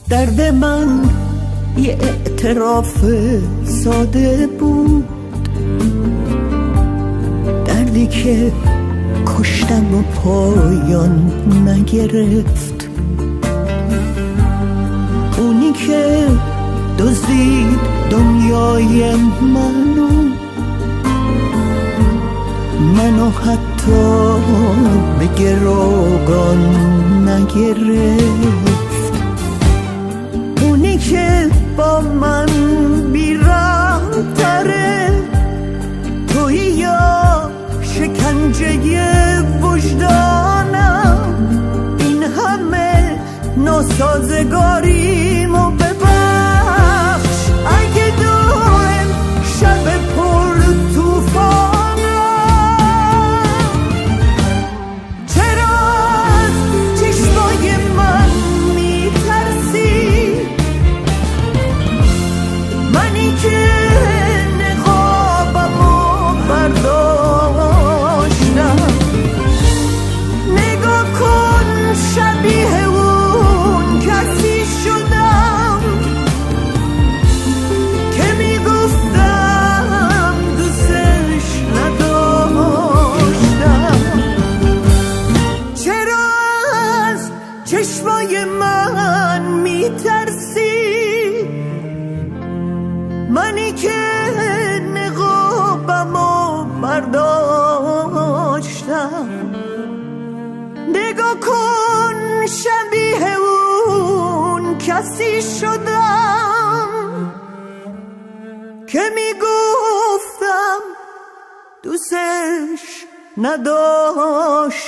درد من یه اعتراف ساده بود، دردی که کشتن و پایان نگرفت، اونی که دزدید دنیای منو حتی به گروگان نگرفت، اونی که با من بی‌رحم تره، تویی یا شکنجه وجدانم، این همه ناسازگاریمو ببخش، اگه دائم شب پر توفانم. چرا از چشمای من میترسی؟ منی که نقابمو برداشتم، نگاه کن شبیه اون کسی شدم که میگفتم دوستش نداشتم. چرا از چشمای من میترسی؟ منی که نقابمو برداشتم، نگاه کن شبیه اون کسی شدم که میگفتم دوستش نداشتم.